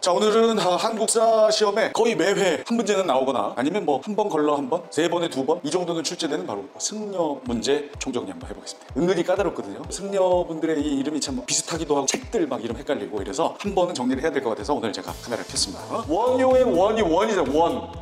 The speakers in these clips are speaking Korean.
자, 오늘은 한국사 시험에 거의 매회 한 문제는 나오거나 아니면 뭐 한 번 걸러 한 번, 세 번에 두 번 이 정도는 출제되는 바로 승려 문제 총정리 한번 해보겠습니다. 은근히 까다롭거든요. 승려분들의 이 이름이 참 비슷하기도 하고 책들 막 이름 헷갈리고 이래서 한 번은 정리를 해야 될 것 같아서 오늘 제가 카메라를 켰습니다. 원효의 원이 원이죠.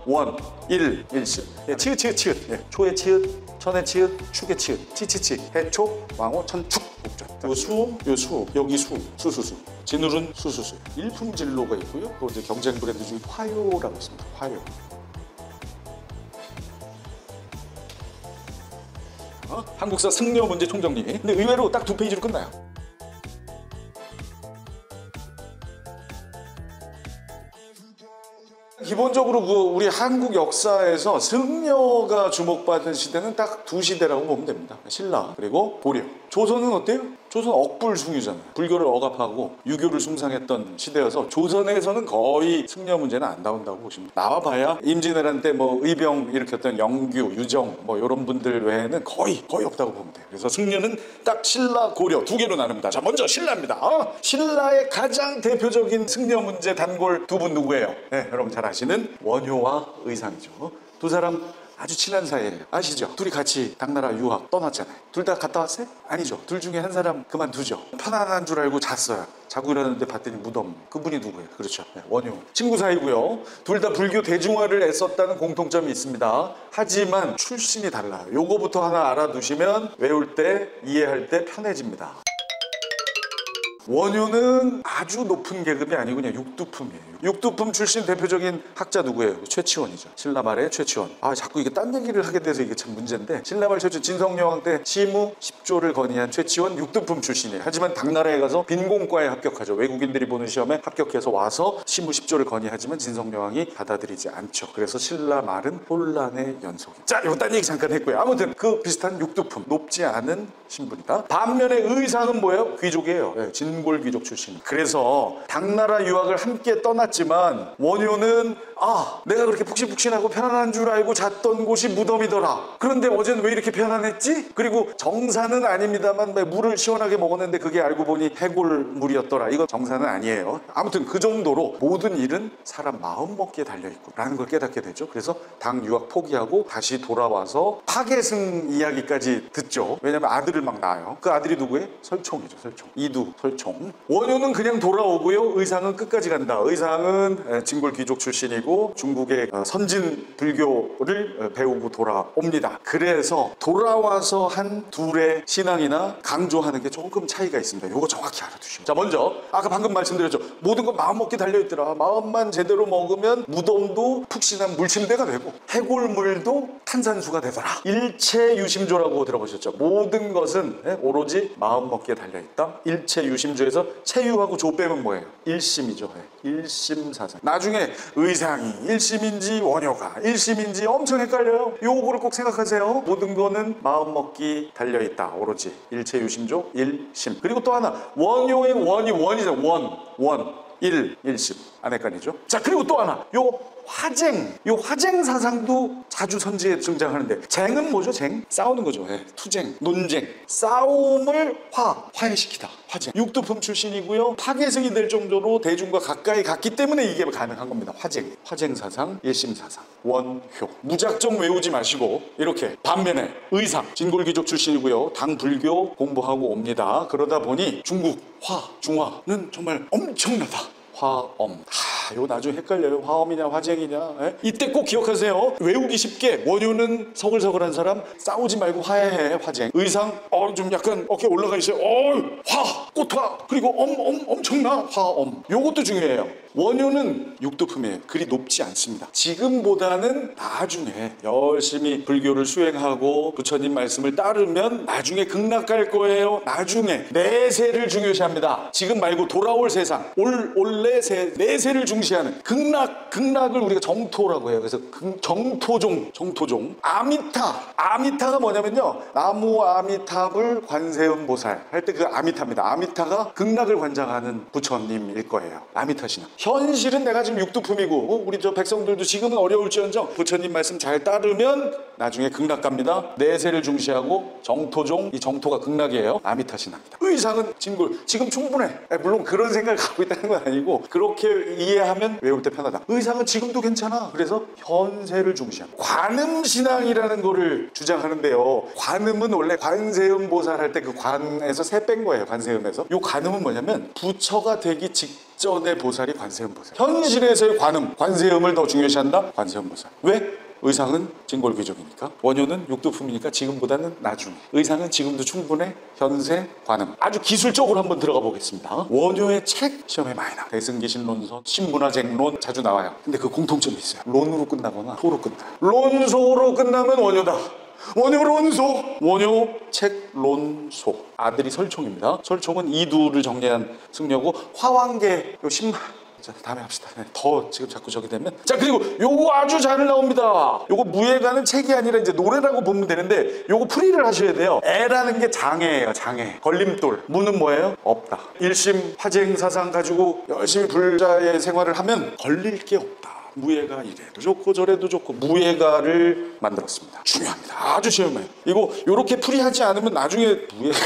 원, 일시. 예, 치읓. 예, 초의 치읓, 천의 치읓, 축의 치읓, 치치치, 해초, 왕호, 천축. 요 여기 수수수. 진울은 수수수. 일품진로가 있고요. 또 이제 경쟁 브랜드 중에 화요라고 있습니다. 화요. 한국사 승려 문제 총정리. 근데 의외로 딱 2페이지로 끝나요. 기본적으로 우리 한국 역사에서 승려가 주목받은 시대는 딱 두 시대라고 보면 됩니다. 신라 그리고 고려. 조선은 어때요? 조선 억불숭유잖아요. 불교를 억압하고 유교를 숭상했던 시대여서 조선에서는 거의 승려 문제는 안 나온다고 보시면 돼요. 나와봐야 임진왜란 때 뭐 의병 일으켰던 영규, 유정 뭐 이런 분들 외에는 거의 없다고 보면 돼요. 그래서 승려는 딱 신라, 고려 두 개로 나눕니다. 자, 먼저 신라입니다. 신라의 가장 대표적인 승려 문제 단골 두 분 누구예요? 네, 여러분 잘 아시는 원효와 의상이죠. 두 사람 아주 친한 사이예요. 아시죠? 둘이 같이 당나라 유학 떠났잖아요. 둘 다 갔다 왔어요? 아니죠. 둘 중에 한 사람 그만두죠. 편안한 줄 알고 잤어요. 자고 일어났는데 봤더니 무덤. 그분이 누구예요? 그렇죠. 네, 원효. 친구 사이고요. 둘 다 불교 대중화를 애썼다는 공통점이 있습니다. 하지만 출신이 달라요. 요거부터 하나 알아두시면 외울 때, 이해할 때 편해집니다. 원효는 아주 높은 계급이 아니고 그냥 육두품이에요. 육두품 출신 대표적인 학자 누구예요? 최치원이죠. 신라말의 최치원. 자꾸 이게 딴 얘기를 하게 돼서 이게 참 문제인데, 신라말 최치원 진성여왕 때 시무 10조를 건의한 최치원 육두품 출신이에요. 하지만 당나라에 가서 빈공과에 합격하죠. 외국인들이 보는 시험에 합격해서 와서 시무 10조를 건의하지만 진성여왕이 받아들이지 않죠. 그래서 신라말은 혼란의 연속이에요. 자, 이거 딴 얘기 잠깐 했고요. 아무튼 그 비슷한 육두품, 높지 않은 신분이다. 반면에 의상은 뭐예요? 귀족이에요. 네, 진골 귀족 출신. 그래서 당나라 유학을 함께 떠났지만 원효는 내가 그렇게 푹신푹신하고 편안한 줄 알고 잤던 곳이 무덤이더라. 그런데 어제는 왜 이렇게 편안했지? 그리고 정사는 아닙니다만 물을 시원하게 먹었는데 그게 알고 보니 해골물이었더라. 이거 정사는 아니에요. 아무튼 그 정도로 모든 일은 사람 마음 먹기에 달려있고 라는 걸 깨닫게 되죠. 그래서 당 유학 포기하고 다시 돌아와서 파괴승 이야기까지 듣죠. 왜냐면 아들을 막 낳아요. 그 아들이 누구예요? 설총이죠. 설총. 이두, 설총. 원효는 그냥 돌아오고요. 의상은 끝까지 간다. 의상은 진골 귀족 출신이고 중국의 선진 불교를 배우고 돌아옵니다. 그래서 돌아와서 한 둘의 신앙이나 강조하는 게 조금 차이가 있습니다. 이거 정확히 알아두시면. 자, 먼저 아까 방금 말씀드렸죠. 모든 건 마음 먹기 달려있더라. 마음만 제대로 먹으면 무덤도 푹신한 물침대가 되고 해골물도 탄산수가 되더라. 일체유심조라고 들어보셨죠? 모든 것은 오로지 마음 먹기에 달려있다. 일체유심조에서 체유하고 조 빼면 뭐예요? 일심이죠. 일심사상. 나중에 의상이 일심인지 원효가 일심인지 엄청 헷갈려요. 요거를 꼭 생각하세요. 모든 거는 마음 먹기 달려있다. 오로지 일체유심조 일심. 그리고 또 하나 원효의 원이 원이죠. 일심. 안 헷갈리죠? 자, 그리고 또 하나 요 화쟁 사상도 자주 선지에 등장하는데, 쟁은 뭐죠? 쟁? 싸우는 거죠. 투쟁, 논쟁, 싸움을 화해시키다. 화쟁. 육두품 출신이고요. 파괴승이 될 정도로 대중과 가까이 갔기 때문에 이게 가능한 겁니다. 화쟁 사상, 일심 사상, 원효. 무작정 외우지 마시고 이렇게. 반면에 의상, 진골귀족 출신이고요. 당 불교 공부하고 옵니다. 그러다 보니 중국 중화는 정말 엄청나다. 화엄. 이거 나중에 헷갈려요. 화엄이냐 화쟁이냐. 이때 꼭 기억하세요. 외우기 쉽게 원효는 서글서글한 사람, 싸우지 말고 화해해. 화쟁. 의상 좀 약간 어깨 올라가 있어요. 꽃화. 그리고 엄청나. 화엄. 요것도 중요해요. 원효는 육두품이에요. 그리 높지 않습니다. 지금보다는 나중에 열심히 불교를 수행하고 부처님 말씀을 따르면 나중에 극락갈 거예요. 나중에 내세를 중요시합니다. 지금 말고 돌아올 세상, 올내 내세를 중시하는 극락을 우리가 정토라고 해요. 그래서 정토종. 아미타가 뭐냐면요, 나무 아미탑을 관세음 보살 할 때 그 아미타입니다. 아미타가 극락을 관장하는 부처님일 거예요. 아미타 신앙. 현실은 내가 지금 육두품이고 우리 저 백성들도 지금은 어려울지언정 부처님 말씀 잘 따르면 나중에 극락갑니다. 내세를 중시하고 정토종, 이 정토가 극락이에요. 아미타신합니다. 의상은 진골 지금 충분해. 물론 그런 생각을 갖고 있다는 건 아니고 그렇게 이해하면 외울 때 편하다. 의상은 지금도 괜찮아. 그래서 현세를 중시합니다. 관음신앙이라는 거를 주장하는데요. 관음은 원래 관세음 보살 할 때 그 관에서 세 뺀 거예요. 관세음에서. 요 관음은 뭐냐면 부처가 되기 직전의 보살이 관세음 보살. 현실에서의 관음, 관세음을 더 중요시한다. 관세음 보살. 왜? 의상은 진골귀족이니까, 원효는 육두품이니까 지금보다는 나중에. 의상은 지금도 충분해. 현세, 관음. 아주 기술적으로 한번 들어가 보겠습니다. 원효의 책 시험에 많이 나와요. 대승기신론서, 신문화쟁론 자주 나와요. 근데 그 공통점이 있어요. 론으로 끝나거나 소로 끝나요. 론소로 끝나면 원효다. 원효 론소. 원효 책 론소. 아들이 설총입니다. 설총은 이두를 정리한 승려고 화왕계 요 10만. 자, 다음에 합시다. 더 지금 자꾸 저기 되면. 자, 그리고 요거 아주 잘 나옵니다. 요거 무예가는 책이 아니라 이제 노래라고 보면 되는데 요거 풀이를 하셔야 돼요. 애라는 게 장애예요. 장애. 걸림돌. 무는 뭐예요? 없다. 일심 화쟁 사상 가지고 열심히 불자의 생활을 하면 걸릴 게 없다. 무예가 이래도 좋고 저래도 좋고 무예가를 만들었습니다. 중요합니다. 아주 시험해요. 이거 요렇게 풀이하지 않으면 나중에 무예가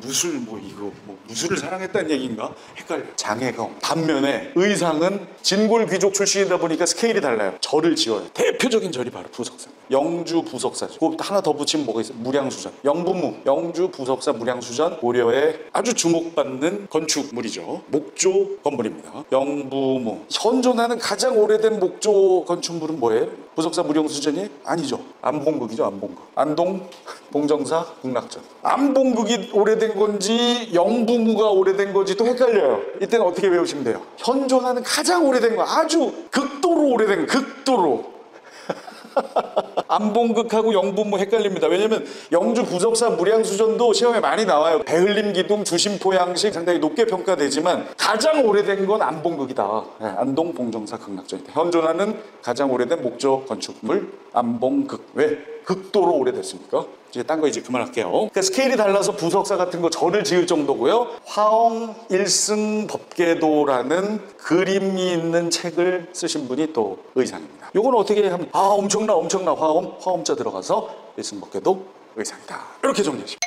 무술 뭐 이거 뭐 무술을 사랑했다는 얘기인가? 헷갈려. 장애가 없다. 반면에 의상은 진골 귀족 출신이다 보니까 스케일이 달라요. 절을 지어요. 대표적인 절이 바로 부석사. 영주 부석사죠. 그 하나 더 붙이면 뭐가 있어요? 무량수전. 영부무. 영주 부석사 무량수전. 고려의 아주 주목받는 건축물이죠. 목조 건물입니다. 영부무. 현존하는 가장 오래된 목조 건축물은 뭐예요? 부석사 무량수전이 아니죠. 안봉극이죠. 안봉극. 안동 봉정사 극락전. 안봉극이 오래된 건지 영부무가 오래된 건지 또 헷갈려요. 이때는 어떻게 외우시면 돼요? 현존하는 가장 오래된 거, 아주 극도로 오래된 거, 극도로. 안봉극하고 영부무 헷갈립니다. 왜냐면 영주 부석사 무량수전도 시험에 많이 나와요. 배흘림 기둥 주심포 양식 상당히 높게 평가되지만 가장 오래된 건 안봉극이다. 네, 안동 봉정사 극락전이다. 현존하는 가장 오래된 목조 건축물 안봉극. 왜? 극도로 오래됐습니까? 이제 딴 거 이제 그만할게요. 그러니까 스케일이 달라서 부석사 같은 거 절을 지을 정도고요. 화엄 일승 법계도라는 그림이 있는 책을 쓰신 분이 또 의상입니다. 요건 어떻게 하면 엄청나 화엄자 들어가서 일승 법계도 의상이다. 이렇게 정리하십니다.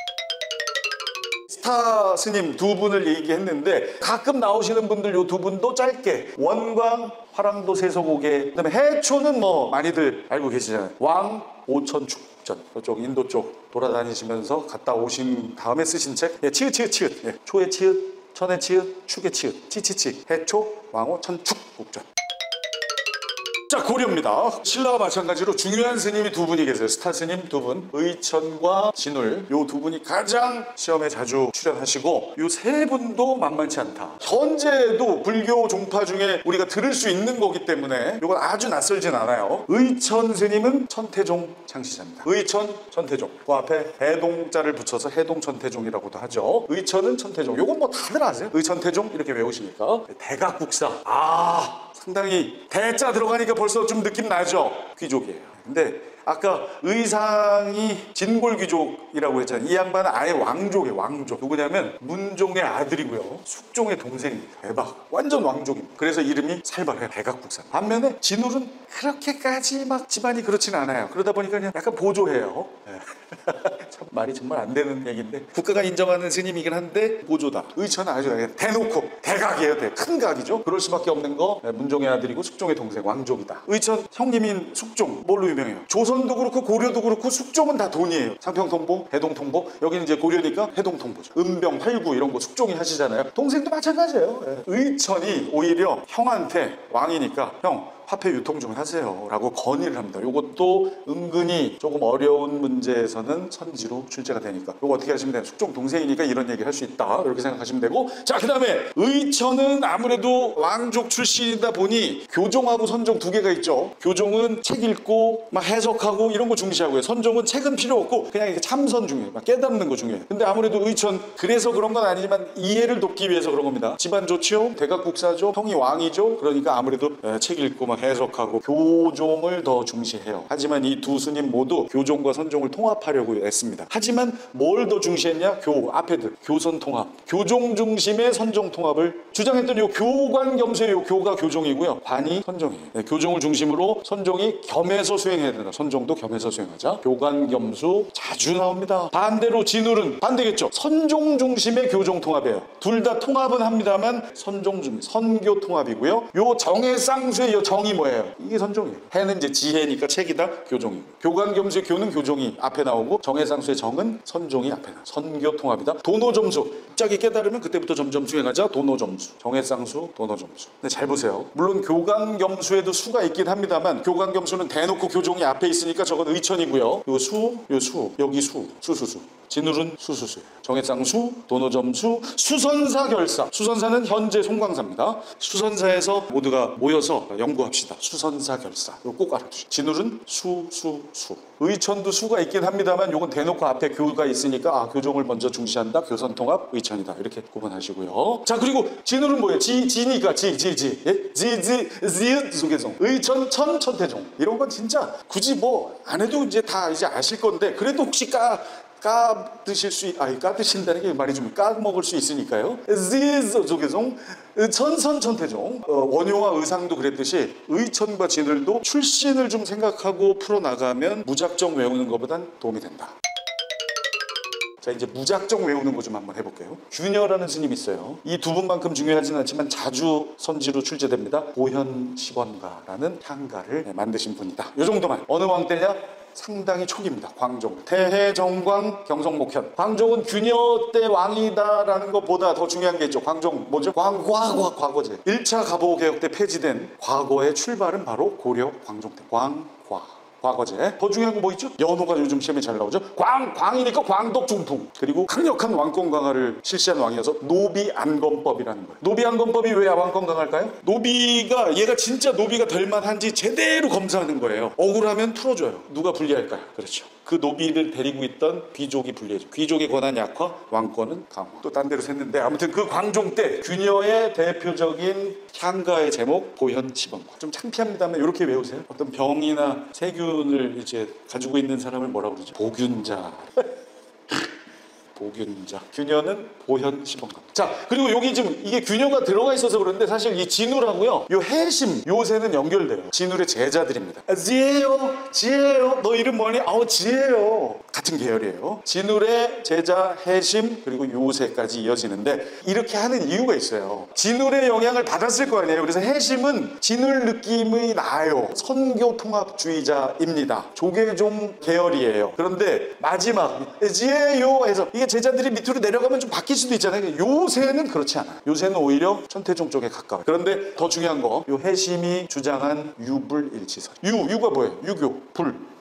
스타 스님 두 분을 얘기했는데 가끔 나오시는 분들 요 두 분도 짧게 원광 화랑도 세서고개, 그다음에 해초는 뭐 많이들 알고 계시잖아요. 왕 오천축전, 이쪽 인도 쪽 돌아다니시면서 갔다 오신 다음에 쓰신 책. 예, 치읓 예, 초의 치읓, 천의 치읓, 축의 치읓, 치치치, 해초, 왕호, 천축, 국전. 자, 고려입니다. 신라와 마찬가지로 중요한 스님이 두 분이 계세요. 스타 스님 두 분, 의천과 진울. 요 두 분이 가장 시험에 자주 출연하시고 요 세 분도 만만치 않다. 현재도 불교 종파 중에 우리가 들을 수 있는 거기 때문에 이건 아주 낯설진 않아요. 의천 스님은 천태종 창시자입니다. 의천, 천태종. 그 앞에 해동자를 붙여서 해동천태종이라고도 하죠. 의천은 천태종. 요건 뭐 다들 아세요? 의천태종 이렇게 외우시니까. 대각국사. 상당히 대자 들어가니까 벌써 좀 느낌 나죠? 귀족이에요. 근데 아까 의상이 진골귀족이라고 했잖아요. 이 양반은 아예 왕족이에요. 왕족. 누구냐면 문종의 아들이고요. 숙종의 동생입니다. 대박. 완전 왕족입니다. 그래서 이름이 살벌해요. 대각국사. 반면에 진울은 그렇게까지 막 집안이 그렇진 않아요. 그러다 보니까 그냥 약간 보조해요. 참 말이 정말 안 되는 얘기인데 국가가 인정하는 스님이긴 한데 보조다. 의천은 아주 대놓고 대각이에요. 큰 각이죠. 그럴 수밖에 없는 거 문종의 아들이고 숙종의 동생 왕족이다. 의천 형님인 숙종 뭘로 유명해요? 조선도 그렇고 고려도 그렇고 숙종은 다 돈이에요. 상평통보, 해동통보. 여기는 이제 고려니까 해동통보죠. 은병, 활구 이런 거 숙종이 하시잖아요. 동생도 마찬가지예요. 의천이 오히려 형한테 왕이니까 형 화폐 유통 좀 하세요 라고 건의를 합니다. 이것도 은근히 조금 어려운 문제에서는 선지로 출제가 되니까 이거 어떻게 하시면 돼요? 숙종 동생이니까 이런 얘기를 할 수 있다 이렇게 생각하시면 되고, 자, 그 다음에 의천은 아무래도 왕족 출신이다 보니 교종하고 선종 두 개가 있죠. 교종은 책 읽고 막 해석하고 이런 거 중시하고요. 선종은 책은 필요 없고 그냥 이렇게 참선 중요해요. 막 깨닫는 거 중요해요. 근데 아무래도 의천 그래서 그런 건 아니지만 이해를 돕기 위해서 그런 겁니다. 집안 좋지요? 대각국사죠? 형이 왕이죠? 그러니까 아무래도 책 읽고 막 해석하고 교종을 더 중시해요. 하지만 이 두 스님 모두 교종과 선종을 통합하려고 했습니다. 하지만 뭘 더 중시했냐? 앞에들 교선 통합, 교종 중심의 선종 통합을 주장했던 이 교관 겸수의 이 교가 교종이고요, 관이 선종이에요. 네, 교종을 중심으로 선종이 겸해서 수행해야 된다. 선종도 겸해서 수행하자. 교관 겸수 자주 나옵니다. 반대로 진울은 반대겠죠. 선종 중심의 교종 통합이에요. 둘 다 통합은 합니다만 선종 중심, 선교 통합이고요. 요 정해쌍수의 요 정이 뭐예요? 이게 선종이에요. 해는 이제 지혜니까 책이다, 교종이고. 교관 겸수의 교는 교종이 앞에 나오고 정해쌍수의 정은 선종이 앞에 나와요. 선교 통합이다. 도노점수, 갑자기 깨달으면 그때부터 점점 수행하자. 도노점수, 정해쌍수, 도노점수. 근데 잘 보세요. 물론 교관 겸수에도 수가 있긴 합니다만 교관 겸수는 대놓고 교종이 앞에 있으니까 저건 의천이고요. 요 수, 여기 수수수. 진울은 수수수예요. 정해쌍수, 도노점수, 수선사 결사. 수선사는 현재 송광사입니다. 수선사에서 모두가 모여서 연구합시다. 수선사 결사. 이거 꼭 알아두시죠. 진울은 수. 의천도 수가 있긴 합니다만 요건 대놓고 앞에 교가 있으니까 교종을 먼저 중시한다. 교선통합, 의천이다. 이렇게 구분하시고요. 자, 그리고 진울은 뭐예요? 지니까 예? 지읒 의천, 천태종. 이런 건 진짜 굳이 뭐 안 해도 이제 다 이제 아실 건데, 그래도 혹시 까드신다는 게 말이 좀 까먹을 수 있으니까요. 조계종, 천선천태종. 원효와 의상도 그랬듯이 의천과 진울도 출신을 좀 생각하고 풀어나가면 무작정 외우는 것보단 도움이 된다. 자, 이제 무작정 외우는 거 좀 한번 해볼게요. 균여라는 스님이 있어요. 이 두 분만큼 중요하진 않지만 자주 선지로 출제됩니다. 보현시원가라는 향가를 만드신 분이다. 이 정도만. 어느 왕 때냐? 상당히 초기입니다. 광종. 태해정광 경성목현. 광종은 균여 때 왕이다라는 것보다 더 중요한 게 있죠. 광종 뭐죠? 과거제. 1차 가보개혁 때 폐지된 과거의 출발은 바로 고려 광종 때. 과거제. 더 중요한 거 뭐 있죠? 연호가 요즘 시험에 잘 나오죠. 광이니까 광덕중풍. 그리고 강력한 왕권 강화를 실시한 왕이어서 노비안건법이라는 거예요. 노비안건법이 왜 왕권 강화일까요? 얘가 진짜 노비가 될 만한지 제대로 검사하는 거예요. 억울하면 풀어줘요. 누가 불리할까요? 그렇죠. 그 노비를 데리고 있던 귀족이 불리해져. 귀족의 권한 약화, 왕권은 강화. 또 딴 데로 샜는데 아무튼 그 광종 때 균여의 대표적인 향가의 제목 보현시원가. 좀 창피합니다만 이렇게 외우세요. 어떤 병이나 세균을 이제 가지고 있는 사람을 뭐라고 그러죠? 보균자. 균여는 보현시원가. 자, 그리고 여기 지금 이게 균여가 들어가 있어서 그런데 사실 이 진울하고요, 요 해심, 요새는 연결돼요. 진울의 제자들입니다. 지혜요. 너 이름 뭐니? 지혜요. 같은 계열이에요. 진울의 제자 해심 그리고 요새까지 이어지는데 이렇게 하는 이유가 있어요. 진울의 영향을 받았을 거 아니에요. 그래서 해심은 진울 느낌이 나요. 선교 통합주의자입니다. 조계종 계열이에요. 그런데 마지막 지혜요 해서 이게 제자들이 밑으로 내려가면 좀 바뀔 수도 있잖아요. 요새는 그렇지 않아요. 요새는 오히려 천태종 쪽에 가까워요. 그런데 더 중요한 거, 요 해심이 주장한 유불일치설. 유가 뭐예요? 유교,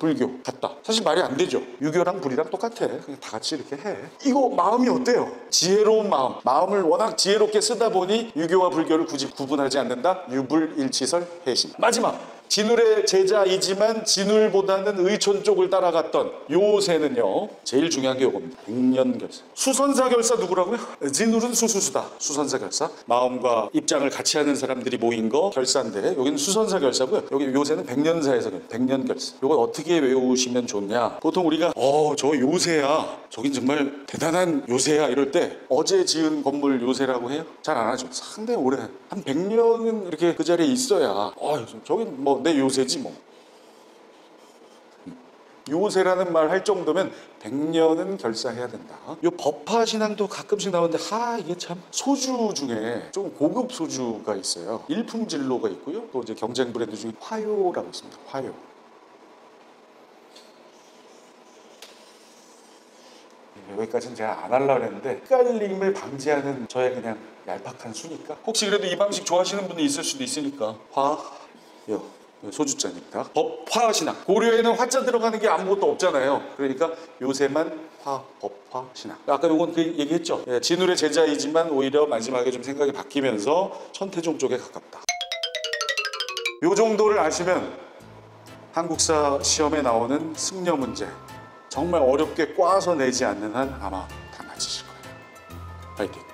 불교 같다. 사실 말이 안 되죠. 유교랑 불이랑 똑같아. 그냥 다 같이 이렇게 해. 이거 마음이 어때요? 지혜로운 마음을 워낙 지혜롭게 쓰다 보니 유교와 불교를 굳이 구분하지 않는다. 유불일치설 해심. 마지막, 진울의 제자이지만 진울보다는 의촌 쪽을 따라갔던 요새는요, 제일 중요한 게 요겁니다. 백년결사. 수선사 결사 누구라고요? 진울은 수수수다. 수선사 결사. 마음과 입장을 같이 하는 사람들이 모인 거 결사인데 여기는 수선사 결사고요. 여기 요새는 백년사에서 백년결사. 요걸 어떻게 외우시면 좋냐? 보통 우리가 저 요새야, 저긴 정말 대단한 요새야 이럴 때 어제 지은 건물 요새라고 해요? 잘 안 하죠. 상당히 오래, 한 100년은 이렇게 그 자리에 있어야 저긴 뭐 내 요새지 뭐. 요새라는 말 할 정도면 100년은 결사해야 된다. 요 법화 신앙도 가끔씩 나오는데 이게 참 소주 중에 좀 고급 소주가 있어요. 일품진로가 있고요. 또 이제 경쟁 브랜드 중에 화요라고 있습니다. 화요. 여기까지는 제가 안 하려고 했는데 헷갈림을 방지하는 저의 그냥 얄팍한 수니까, 혹시 그래도 이 방식 좋아하시는 분이 있을 수도 있으니까 화요. 소주잔입니다. 법화신앙. 고려에는 화자 들어가는 게 아무것도 없잖아요. 그러니까 요새만 법화신앙. 아까 요건 그 얘기했죠. 진울의 제자이지만 오히려 마지막에 좀 생각이 바뀌면서 천태종 쪽에 가깝다. 요 정도를 아시면 한국사 시험에 나오는 승려 문제 정말 어렵게 꽈서 내지 않는 한 아마 다 맞히실 거예요. 파이팅.